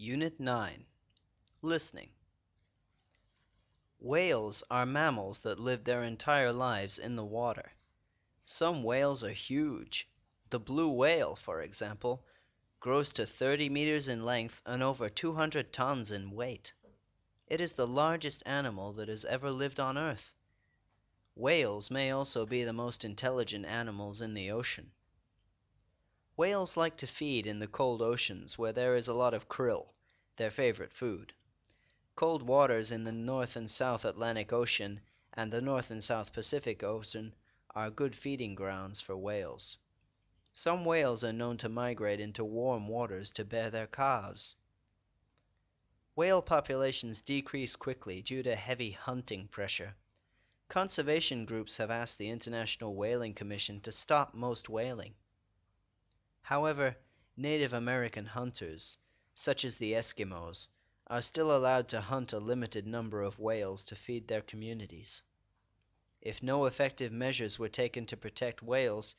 Unit 9. Listening. Whales are mammals that live their entire lives in the water. Some whales are huge. The blue whale, for example, grows to 30 meters in length and over 200 tons in weight. It is the largest animal that has ever lived on Earth. Whales may also be the most intelligent animals in the ocean. Whales like to feed in the cold oceans where there is a lot of krill, their favorite food. Cold waters in the North and South Atlantic Ocean and the North and South Pacific Ocean are good feeding grounds for whales. Some whales are known to migrate into warm waters to bear their calves. Whale populations decrease quickly due to heavy hunting pressure. Conservation groups have asked the International Whaling Commission to stop most whaling. However, Native American hunters, such as the Eskimos, are still allowed to hunt a limited number of whales to feed their communities. If no effective measures were taken to protect whales,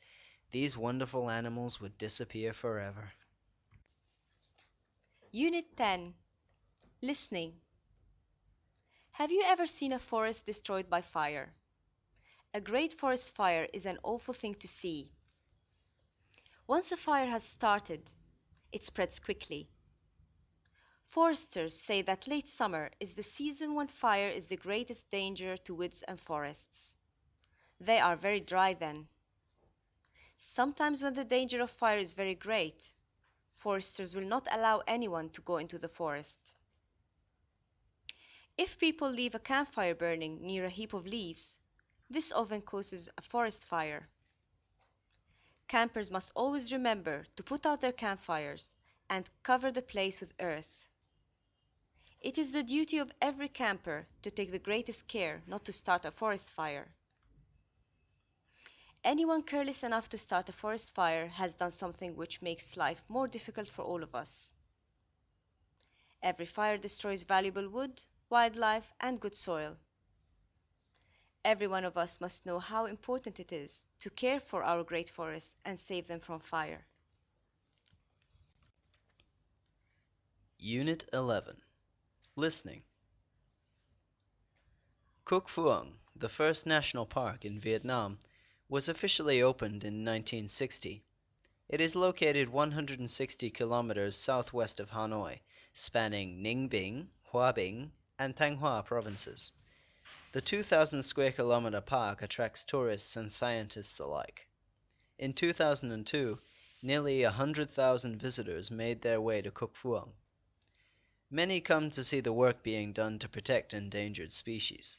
these wonderful animals would disappear forever. Unit 10. Listening. Have you ever seen a forest destroyed by fire? A great forest fire is an awful thing to see. Once a fire has started, it spreads quickly. Foresters say that late summer is the season when fire is the greatest danger to woods and forests. They are very dry then. Sometimes when the danger of fire is very great, foresters will not allow anyone to go into the forest. If people leave a campfire burning near a heap of leaves, this often causes a forest fire. Campers must always remember to put out their campfires and cover the place with earth. It is the duty of every camper to take the greatest care not to start a forest fire. Anyone careless enough to start a forest fire has done something which makes life more difficult for all of us. Every fire destroys valuable wood, wildlife, and good soil. Every one of us must know how important it is to care for our great forests and save them from fire. Unit 11. Listening. Cuc Phuong, the first national park in Vietnam, was officially opened in 1960. It is located 160 kilometers southwest of Hanoi, spanning Ninh Binh, Hoa Binh, and Thanh Hoa provinces. The 2,000 square kilometer park attracts tourists and scientists alike. In 2002, nearly 100,000 visitors made their way to Cuc Phuong. Many come to see the work being done to protect endangered species.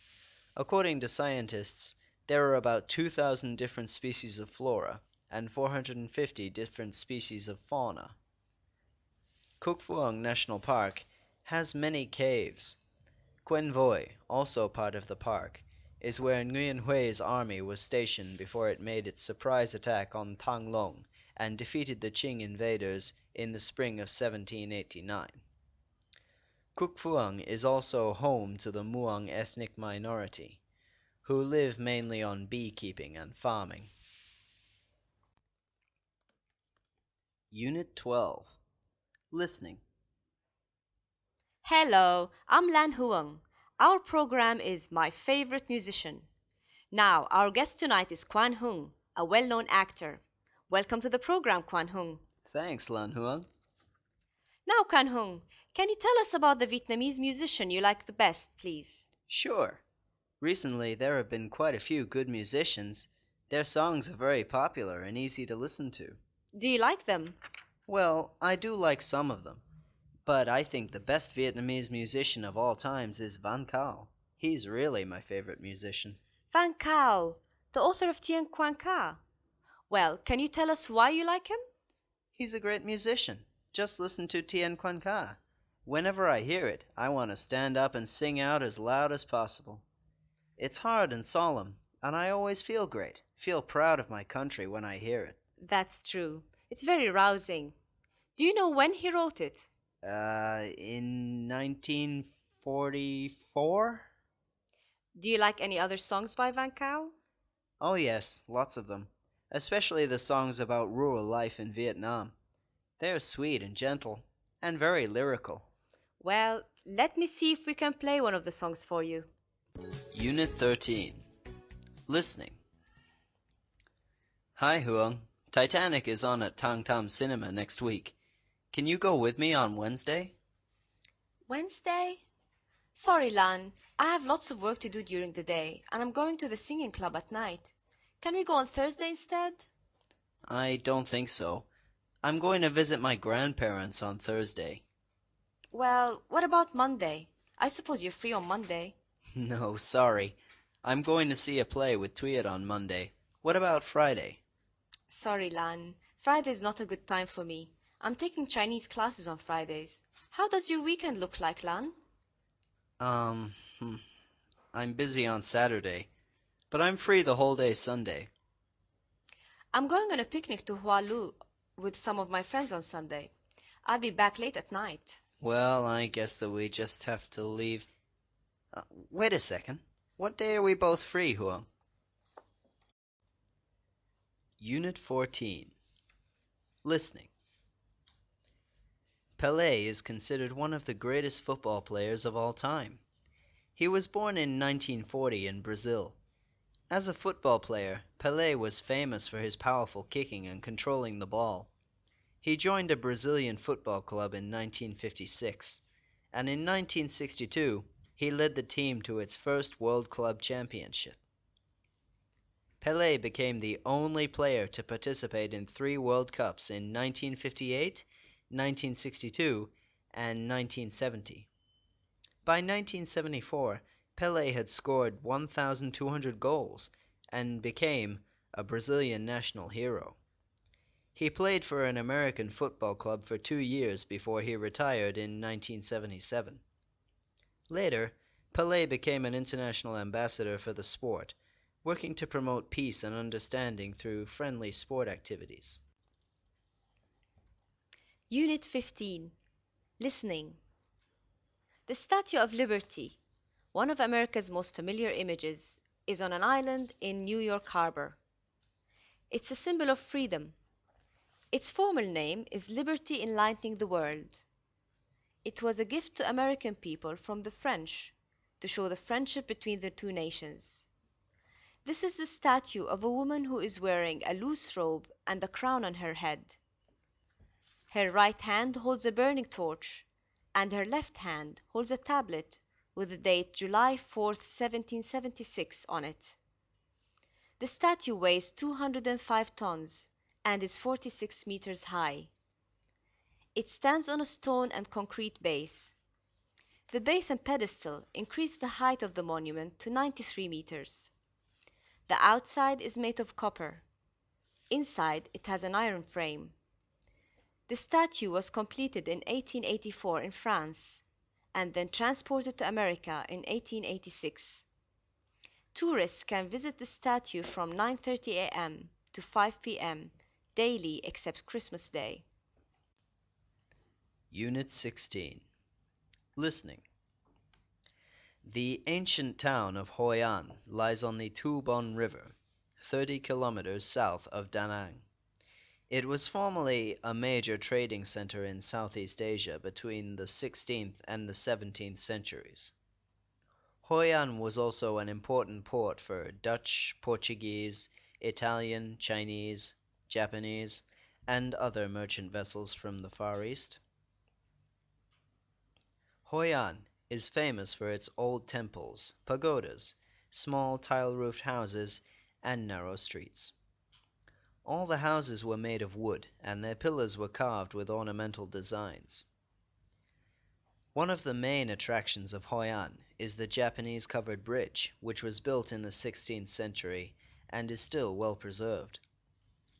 According to scientists, there are about 2,000 different species of flora and 450 different species of fauna. Cuc Phuong National Park has many caves. Quen Voi, also part of the park, is where Nguyen Hui's army was stationed before it made its surprise attack on Thang Long and defeated the Qing invaders in the spring of 1789. Cuc Phuong is also home to the Muong ethnic minority, who live mainly on beekeeping and farming. Unit 12. Listening. Hello, I'm Lan Huang. Our program is My Favorite Musician. Now, our guest tonight is Quan Hung, a well-known actor. Welcome to the program, Quan Hung. Thanks, Lan Huang. Now, Quan Hung, can you tell us about the Vietnamese musician you like the best, please? Sure. Recently, there have been quite a few good musicians. Their songs are very popular and easy to listen to. Do you like them? Well, I do like some of them, but I think the best Vietnamese musician of all times is Van Cao. He's really my favorite musician. Van Cao, the author of Tien Quan Ca. Well, can you tell us why you like him? He's a great musician. Just listen to Tien Quan Ca. Whenever I hear it, I want to stand up and sing out as loud as possible. It's hard and solemn, and I always feel great, feel proud of my country when I hear it. That's true. It's very rousing. Do you know when he wrote it? In 1944? Do you like any other songs by Van Cao? Oh yes, lots of them, especially the songs about rural life in Vietnam. They are sweet and gentle, and very lyrical. Well, let me see if we can play one of the songs for you. Unit 13. Listening. Hi, Huang. Titanic is on at Tang Tam Cinema next week. Can you go with me on Wednesday? Wednesday? Sorry, Lan. I have lots of work to do during the day, and I'm going to the singing club at night. Can we go on Thursday instead? I don't think so. I'm going to visit my grandparents on Thursday. Well, what about Monday? I suppose you're free on Monday. No, sorry. I'm going to see a play with Tuyet on Monday. What about Friday? Sorry, Lan. Friday's not a good time for me. I'm taking Chinese classes on Fridays. How does your weekend look like, Lan? Um, I'm busy on Saturday, but I'm free the whole day Sunday. I'm going on a picnic to Hualu with some of my friends on Sunday. I'll be back late at night. Well, I guess that we just have to leave. Wait a second. What day are we both free, Huang? Unit 14. Listening. Pelé is considered one of the greatest football players of all time. He was born in 1940 in Brazil. As a football player, Pelé was famous for his powerful kicking and controlling the ball. He joined a Brazilian football club in 1956, and in 1962 he led the team to its first World Club Championship. Pelé became the only player to participate in 3 World Cups in 1958, 1962, and 1970. By 1974, Pelé had scored 1,200 goals and became a Brazilian national hero. He played for an American football club for 2 years before he retired in 1977. Later, Pelé became an international ambassador for the sport, working to promote peace and understanding through friendly sport activities. Unit 15. Listening. The Statue of Liberty, one of America's most familiar images, is on an island in New York Harbor. It's a symbol of freedom. Its formal name is Liberty Enlightening the World. It was a gift to American people from the French to show the friendship between the two nations. This is the statue of a woman who is wearing a loose robe and a crown on her head. Her right hand holds a burning torch, and her left hand holds a tablet with the date July 4th, 1776 on it. The statue weighs 205 tons and is 46 meters high. It stands on a stone and concrete base. The base and pedestal increase the height of the monument to 93 meters. The outside is made of copper. Inside, it has an iron frame. The statue was completed in 1884 in France and then transported to America in 1886. Tourists can visit the statue from 9:30 a.m. to 5 p.m. daily except Christmas Day. Unit 16. Listening. The ancient town of Hoi An lies on the Tubon River, 30 kilometers south of Da Nang. It was formerly a major trading center in Southeast Asia between the 16th and the 17th centuries. Hoi An was also an important port for Dutch, Portuguese, Italian, Chinese, Japanese, and other merchant vessels from the Far East. Hoi An is famous for its old temples, pagodas, small tile-roofed houses, and narrow streets. All the houses were made of wood, and their pillars were carved with ornamental designs. One of the main attractions of Hoi An is the Japanese covered bridge, which was built in the 16th century and is still well preserved.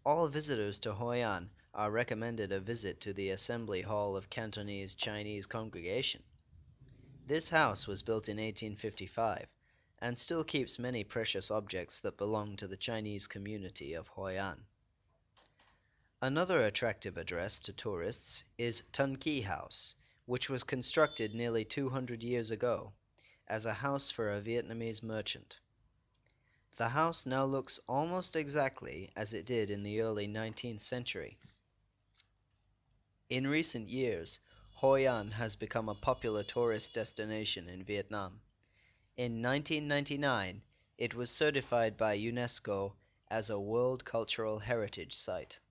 All visitors to Hoi An are recommended a visit to the Assembly Hall of Cantonese Chinese Congregation. This house was built in 1855 and still keeps many precious objects that belong to the Chinese community of Hoi An. Another attractive address to tourists is Tun Ki House, which was constructed nearly 200 years ago as a house for a Vietnamese merchant. The house now looks almost exactly as it did in the early 19th century. In recent years, Hoi An has become a popular tourist destination in Vietnam. In 1999, it was certified by UNESCO as a World Cultural Heritage Site.